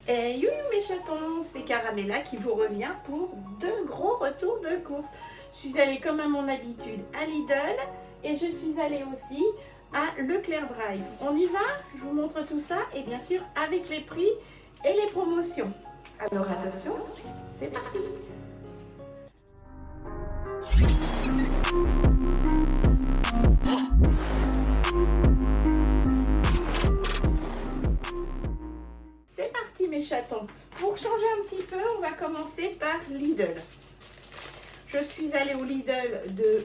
Et you mes chatons, c'est Caramella qui vous revient pour deux gros retours de course. Je suis allée comme à mon habitude à Lidl et je suis allée aussi à Leclerc Drive. On y va? Je vous montre tout ça et bien sûr avec les prix et les promotions. Alors attention, c'est parti! C'est parti mes chatons. Pour changer un petit peu, on va commencer par Lidl. Je suis allée au Lidl de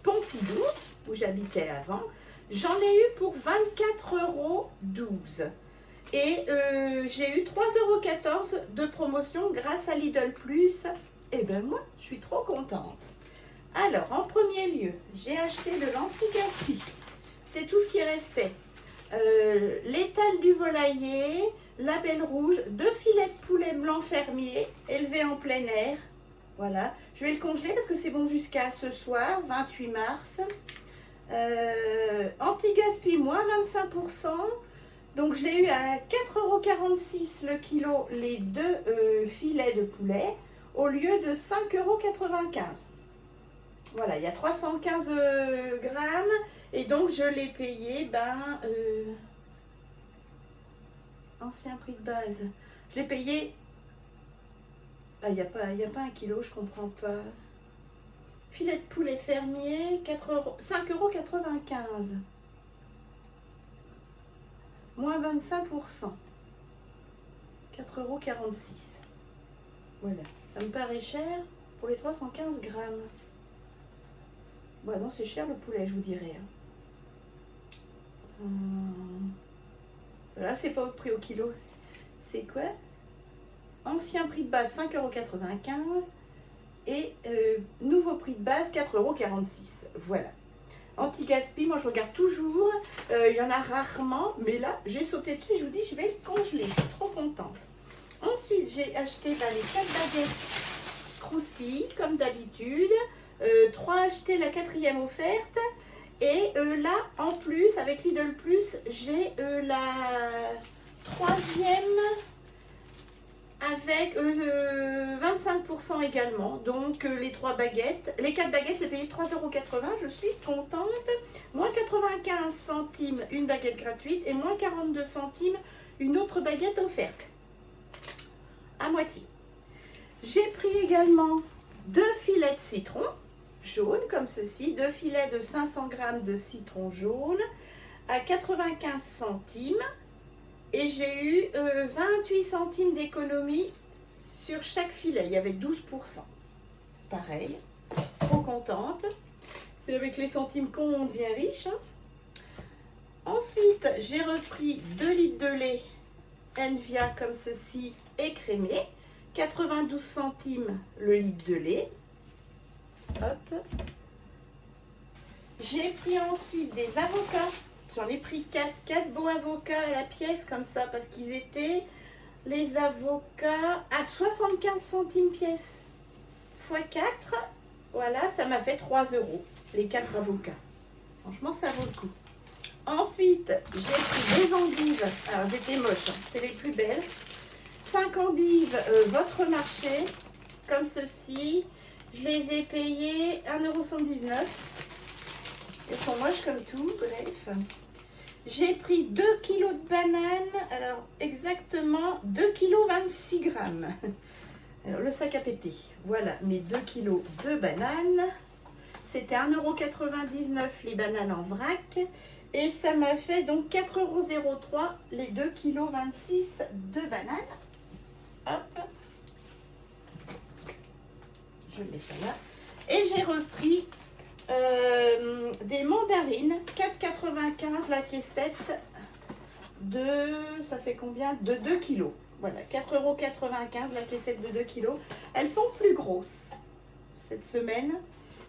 Pompidou, où j'habitais avant. J'en ai eu pour 24,12 €. Et j'ai eu 3,14 € de promotion grâce à Lidl Plus. Et ben moi, je suis trop contente. Alors, en premier lieu, j'ai acheté de l'anti-gaspi. C'est tout ce qui restait. L'étal du volailler, label rouge, 2 filets de poulet blanc fermier élevés en plein air. Voilà, je vais le congeler parce que c'est bon jusqu'à ce soir, 28 mars. Anti-gaspi, moins 25%. Donc je l'ai eu à 4,46 € le kilo, les 2 filets de poulet, au lieu de 5,95 €. Voilà, il y a 315 grammes. Et donc, je l'ai payé, ancien prix de base. Je l'ai payé, il n'y a pas 1 kilo, je comprends pas. Filet de poulet fermier, 5,95 €. Moins 25%. 4,46 €. Voilà, ça me paraît cher pour les 315 grammes. Bon, non, c'est cher le poulet, je vous dirais. Là, c'est pas au prix au kilo. C'est quoi? Ancien prix de base 5,95 € et nouveau prix de base 4,46 €. Voilà. Anti-gaspi, moi je regarde toujours. Il y en a rarement, mais là, j'ai sauté dessus. Je vous dis, je vais le congeler. Je suis trop contente. Ensuite, j'ai acheté les 4 baguettes croustilles, comme d'habitude. 3 achetés, la 4e offerte. Et là, en plus, avec Lidl Plus, j'ai la 3e avec 25% également. Donc les 3 baguettes, les 4 baguettes, j'ai payé 3,80 €. Je suis contente. Moins 95 centimes une baguette gratuite et moins 42 centimes une autre baguette offerte. À moitié. J'ai pris également 2 filets de citron jaune comme ceci, 2 filets de 500 g de citron jaune à 95 centimes et j'ai eu 28 centimes d'économie sur chaque filet, il y avait 12%. Pareil, trop contente. C'est avec les centimes qu'on devient riche. Ensuite, j'ai repris 2 litres de lait Envia comme ceci écrémé, 92 centimes le litre de lait. Hop. J'ai pris ensuite des avocats. J'en ai pris 4 beaux avocats à la pièce comme ça parce qu'ils étaient les avocats à 75 centimes pièce. X 4, voilà, ça m'a fait 3 € les 4 avocats. Franchement, ça vaut le coup. Ensuite, j'ai pris des endives. Alors, j'étais moche, hein. C'est les plus belles. 5 endives, votre marché, comme ceci. Je les ai payées 1,79 €. Elles sont moches comme tout, bref. J'ai pris 2 kg de bananes. Alors, exactement 2,26 kg. Alors, le sac a pété. Voilà, mes 2 kg de bananes. C'était 1,99 € les bananes en vrac. Et ça m'a fait donc 4,03 € les 2,26 kg de bananes. Hop. Je mets ça là. Et j'ai repris des mandarines, 4,95 la caissette de, ça fait combien? De 2 kg. Voilà, 4,95 € la caissette de 2 kg. Elles sont plus grosses cette semaine.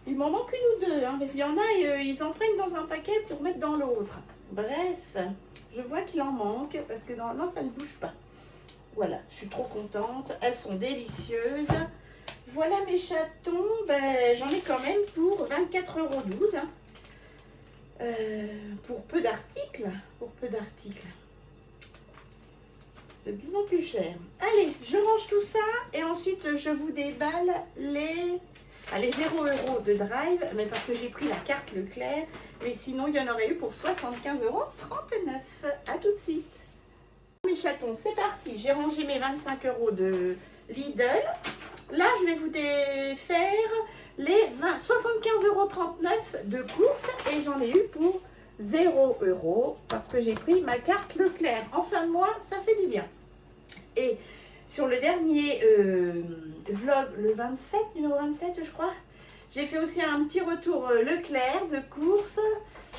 Il m'en manque une ou deux, hein, parce qu'il y en a, ils en prennent dans un paquet pour mettre dans l'autre. Bref, je vois qu'il en manque parce que normalement ça ne bouge pas. Voilà, je suis trop contente. Elles sont délicieuses. Voilà mes chatons, j'en ai quand même pour 24,12 €. Pour peu d'articles. C'est de plus en plus cher. Allez, je range tout ça et ensuite je vous déballe les 0 € de Drive, mais parce que j'ai pris la carte Leclerc, mais sinon il y en aurait eu pour 75,39 €. À tout de suite. Mes chatons, c'est parti. J'ai rangé mes 25 € de Lidl. Là, je vais vous défaire les 75,39 € de courses et j'en ai eu pour 0 € parce que j'ai pris ma carte Leclerc. En fin de mois, ça fait du bien. Et sur le dernier vlog, le 27, numéro 27 je crois, j'ai fait aussi un petit retour Leclerc de courses.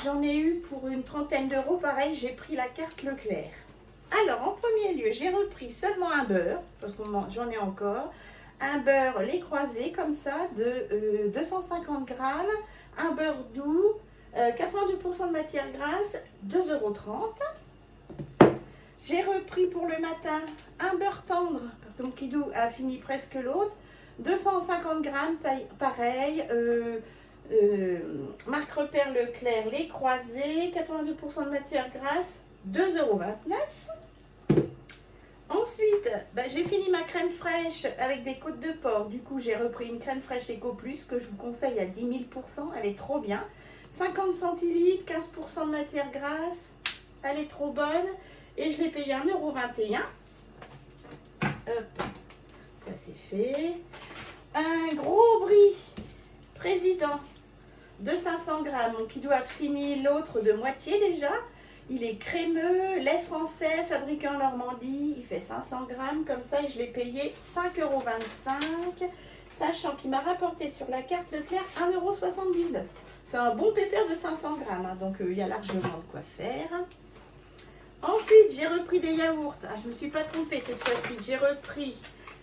J'en ai eu pour une trentaine d'euros. Pareil, j'ai pris la carte Leclerc. Alors, en premier lieu, j'ai repris seulement un beurre, parce que j'en ai encore. Un beurre lait croisé, comme ça, de 250 grammes. Un beurre doux, 82% de matière grasse, 2,30 €. J'ai repris pour le matin un beurre tendre, parce que mon kidou a fini presque l'autre. 250 grammes, pareil. Marque Repère Leclerc, lait croisé, 82% de matière grasse, 2,29 €. Ensuite, j'ai fini ma crème fraîche avec des côtes de porc. Du coup, j'ai repris une crème fraîche Eco Plus que je vous conseille à 10 000 %. Elle est trop bien. 50 centilitres, 15% de matière grasse. Elle est trop bonne. Et je l'ai payé 1,21 €. Hop, ça c'est fait. Un gros brie président de 500 grammes. Donc, il doit finir l'autre de moitié déjà. Il est crémeux, lait français, fabriqué en Normandie. Il fait 500 grammes comme ça et je l'ai payé 5,25 €. Sachant qu'il m'a rapporté sur la carte Leclerc 1,79 €. C'est un bon pépère de 500 grammes, hein, donc il y a largement de quoi faire. Ensuite, j'ai repris des yaourts. Ah, je ne me suis pas trompée cette fois-ci. J'ai repris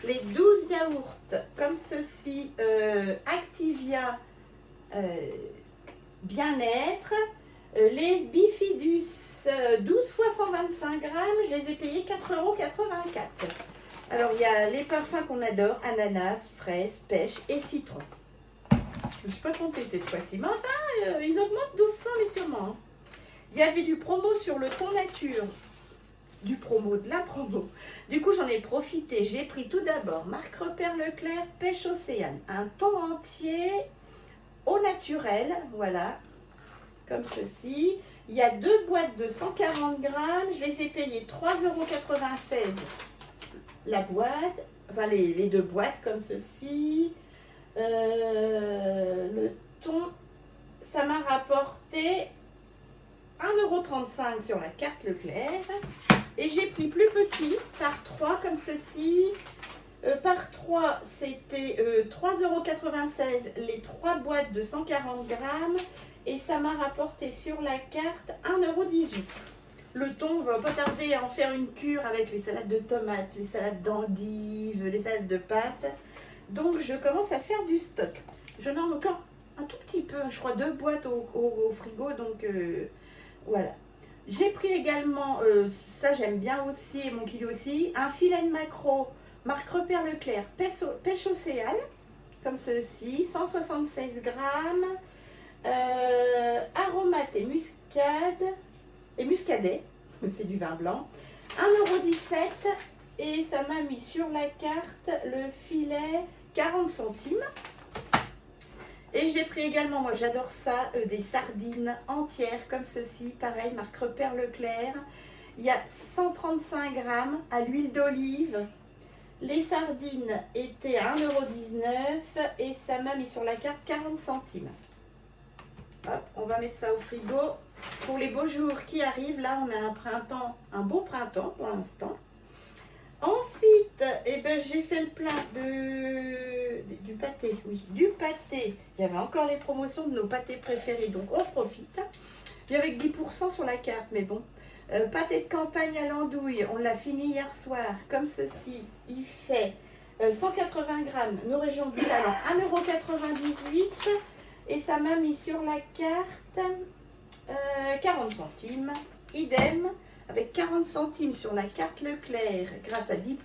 les 12 yaourts comme ceci. Activia Bien-être. Les Bifidus 12 fois 125 grammes, je les ai payés 4,84 €. Alors, il y a les parfums qu'on adore, ananas, fraise, pêche et citron. Je ne me suis pas trompée cette fois-ci. Mais enfin, ils augmentent doucement mais sûrement. Hein. Il y avait du promo sur le ton nature. De la promo. Du coup, j'en ai profité. J'ai pris tout d'abord Marque Repère Leclerc, Pêche Océane. Un ton entier au naturel, voilà. Comme ceci. Il y a 2 boîtes de 140 grammes. Je les ai payées 3,96 € la boîte. Enfin, les 2 boîtes comme ceci. Le thon, ça m'a rapporté 1,35 € sur la carte Leclerc. Et j'ai pris plus petit par 3 comme ceci. Par 3, c'était 3,96 € les 3 boîtes de 140 grammes. Et ça m'a rapporté sur la carte 1,18 €. Le thon, on va pas tarder à en faire une cure avec les salades de tomates, les salades d'endives, les salades de pâtes. Donc, je commence à faire du stock. J'en ai encore un tout petit peu, je crois 2 boîtes au frigo. Donc, voilà. J'ai pris également, ça j'aime bien aussi, et mon kilo aussi, un filet de maquereau, Marque Repère Leclerc, Pêche Océane, comme ceci, 176 grammes. Aromate et muscadet, c'est du vin blanc, 1,17 € et ça m'a mis sur la carte le filet 40 centimes. Et j'ai pris également, moi j'adore ça, des sardines entières comme ceci, pareil, Marque Repère Leclerc. Il y a 135 grammes à l'huile d'olive. Les sardines étaient à 1,19 € et ça m'a mis sur la carte 40 centimes. Hop, on va mettre ça au frigo pour les beaux jours qui arrivent. Là, on a un printemps, un beau printemps pour l'instant. Ensuite, j'ai fait le plein du pâté. Oui, du pâté. Il y avait encore les promotions de nos pâtés préférés, donc on profite. Il y avait 10% sur la carte, mais bon. Pâté de campagne à l'andouille, on l'a fini hier soir, comme ceci. Il fait 180 grammes, nos régions du talent, 1,98 € et ça m'a mis sur la carte 40 centimes. Idem, avec 40 centimes sur la carte Leclerc, grâce à 10%,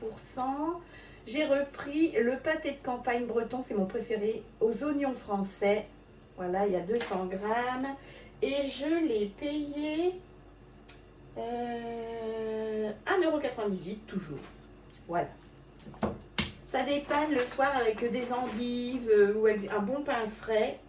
j'ai repris le pâté de campagne breton, c'est mon préféré, aux oignons français. Voilà, il y a 200 grammes et je l'ai payé 1,98 € toujours. Voilà. Ça dépanne le soir avec des endives ou avec un bon pain frais.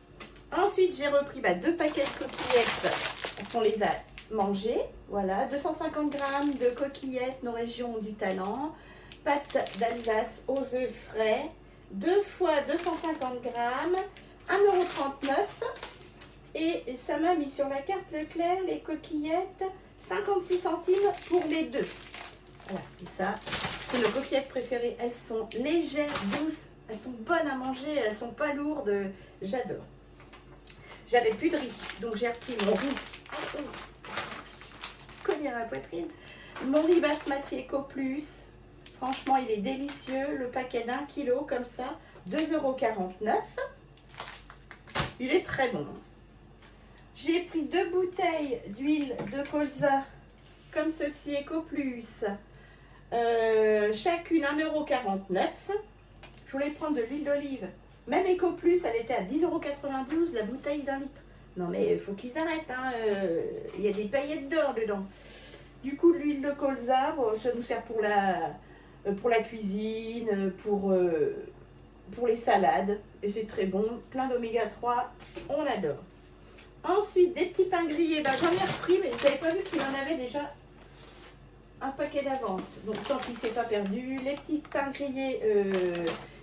Ensuite, j'ai repris 2 paquets de coquillettes parce qu'on les a mangées. Voilà, 250 g de coquillettes, nos régions ont du talent. Pâtes d'Alsace aux œufs frais. 2 fois 250 g, 1,39 €. Et ça m'a mis sur la carte Leclerc les coquillettes 56 centimes pour les deux. Voilà, et ça, c'est nos coquillettes préférées. Elles sont légères, douces, elles sont bonnes à manger, elles sont pas lourdes. J'adore. J'avais plus de riz, donc j'ai repris mon riz. Cogner à la poitrine. Mon riz basmati Eco Plus. Franchement, il est délicieux. Le paquet d'1 kg comme ça, 2,49 €. Il est très bon. J'ai pris 2 bouteilles d'huile de colza comme ceci Eco Plus. Chacune 1,49 €. Je voulais prendre de l'huile d'olive. Même Eco Plus, elle était à 10,92 € la bouteille d'1 litre. Non mais il faut qu'ils arrêtent. Hein. Il y a des paillettes d'or dedans. Du coup, l'huile de colza, ça nous sert pour la cuisine, pour les salades. Et c'est très bon. Plein d'oméga 3. On adore. Ensuite, des petits pains grillés. J'en ai repris, mais je n'avais pas vu qu'il en avait déjà un paquet d'avance. Donc, tant pis, c'est pas perdu. Les petits pains grillés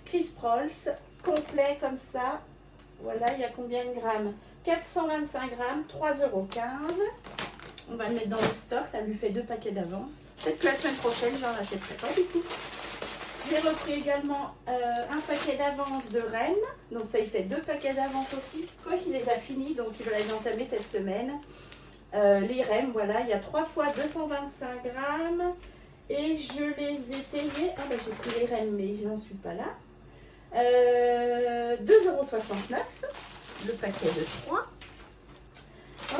Chris Prolls, complets comme ça. Voilà, il y a combien de grammes? 425 grammes, 3,15 €. On va le mettre dans le stock, ça lui fait 2 paquets d'avance. Peut-être que la semaine prochaine, j'en achèterai pas du tout. J'ai repris également un paquet d'avance de Rennes. Donc ça, il fait 2 paquets d'avance aussi. Je crois qu'il les a finis, donc il va les entamer cette semaine. Les Rennes, voilà, il y a 3 fois 225 grammes. Et je les ai payés. Ah j'ai pris les Rennes, mais je n'en suis pas là. 2,69 € le paquet de 3.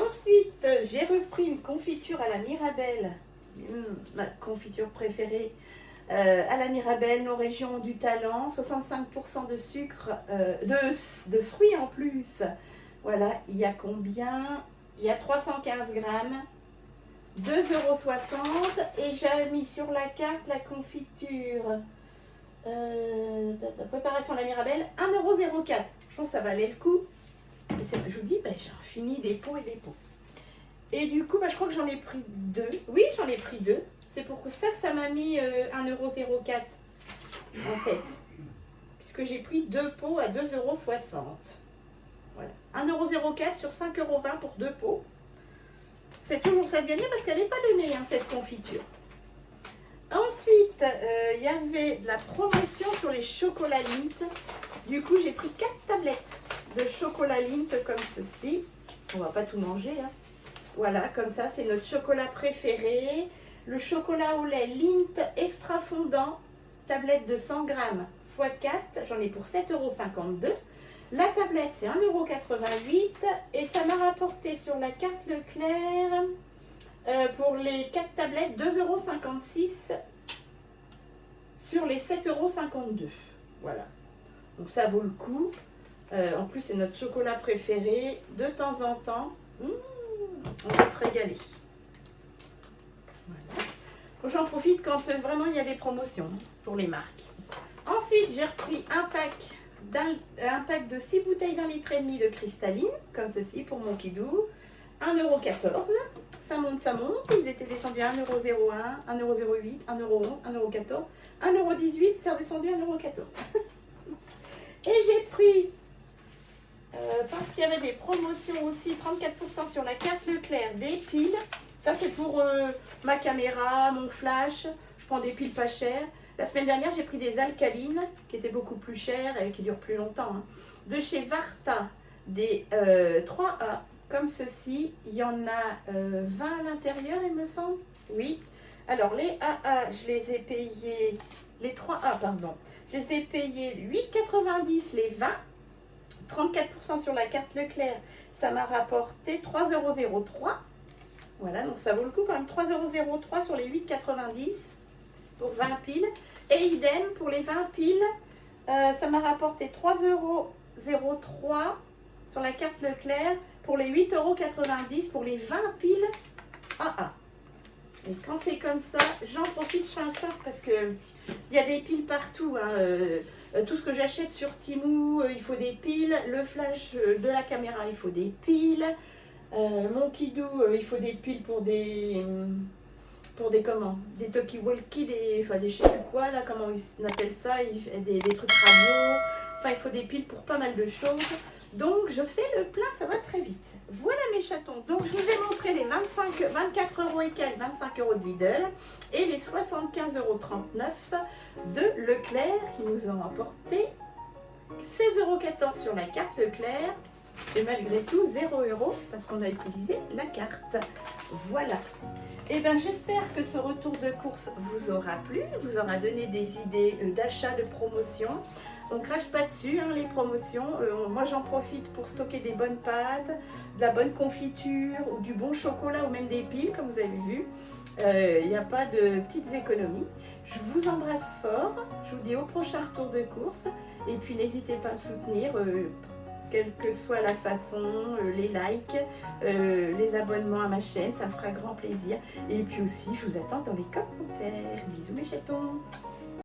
Ensuite, j'ai repris une confiture à la Mirabelle, ma confiture préférée, à la Mirabelle, nos régions ont du talent, 65% de sucre, de fruits en plus. Voilà, il y a combien? Il y a 315 grammes, 2,60 € et j'avais mis sur la carte la confiture. Préparation à la Mirabelle, 1,04 €. Je pense que ça valait le coup. Et je vous dis, j'ai fini des pots et des pots. Et du coup, je crois que j'en ai pris 2. Oui, j'en ai pris 2. C'est pour ça que ça m'a mis 1,04 € en fait. Puisque j'ai pris 2 pots à 2,60 €. Voilà. 1,04 € sur 5,20 € pour 2 pots. C'est toujours ça de gagner parce qu'elle n'est pas donnée, cette confiture. Ensuite, il y avait de la promotion sur les chocolats Lindt. Du coup, j'ai pris 4 tablettes de chocolat Lindt comme ceci. On va pas tout manger. Hein. Voilà, comme ça, c'est notre chocolat préféré. Le chocolat au lait Lindt extra fondant, tablette de 100 grammes x 4. J'en ai pour 7,52 €. La tablette, c'est 1,88 € et ça m'a rapporté sur la carte Leclerc pour les 4 tablettes 2,56 € sur les 7,52 €. Voilà. Donc ça vaut le coup. En plus, c'est notre chocolat préféré. De temps en temps, on va se régaler. Voilà. J'en profite quand vraiment il y a des promotions pour les marques. Ensuite, j'ai repris un pack de 6 bouteilles d'1,5 litre de cristalline, comme ceci pour mon kidou. 1,14 €. Ça monte, ça monte. Ils étaient descendus à 1,01 €, 1,08 €, 1,11 €, 1,14 €, 1,18 €, c'est redescendu à 1,14 €. Et j'ai pris, parce qu'il y avait des promotions aussi, 34% sur la carte Leclerc, des piles. Ça, c'est pour ma caméra, mon flash. Je prends des piles pas chères. La semaine dernière, j'ai pris des alcalines qui étaient beaucoup plus chères et qui durent plus longtemps. Hein. De chez Varta, des 3A, comme ceci. Il y en a 20 à l'intérieur, il me semble. Oui. Alors, les AA, je les ai payés, les 3A, pardon. Je les ai payés 8,90 € les 20. 34% sur la carte Leclerc, ça m'a rapporté 3,03 €. Voilà, donc ça vaut le coup quand même. 3,03 € sur les 8,90 pour 20 piles. Et idem pour les 20 piles, ça m'a rapporté 3,03 € sur la carte Leclerc pour les 8,90 € pour les 20 piles AA. Et quand c'est comme ça, j'en profite, je fais un stock parce que il y a des piles partout. Hein, tout ce que j'achète sur Temu, il faut des piles. Le flash de la caméra, il faut des piles. Mon Kidoo, il faut des piles pour des comment, des talkie-walkie, enfin des je sais plus quoi là, comment ils appellent ça, des trucs radio. Enfin, il faut des piles pour pas mal de choses. Donc, je fais le plein, ça va très vite. Voilà mes chatons. Donc, je vous ai montré les 24 euros et quelques, 25 euros de Lidl et les 75,39 € de Leclerc qui nous ont rapporté 16,14 € sur la carte Leclerc. Et malgré tout, 0 € parce qu'on a utilisé la carte. Voilà. Et bien, j'espère que ce retour de course vous aura plu, vous aura donné des idées d'achat, de promotion. On crache pas dessus, hein, les promotions. Moi, j'en profite pour stocker des bonnes pâtes, de la bonne confiture, ou du bon chocolat, ou même des piles, comme vous avez vu. Il n'y a pas de petites économies. Je vous embrasse fort. Je vous dis au prochain retour de course. Et puis, n'hésitez pas à me soutenir, quelle que soit la façon, les likes, les abonnements à ma chaîne, ça me fera grand plaisir. Et puis aussi, je vous attends dans les commentaires. Bisous mes chatons.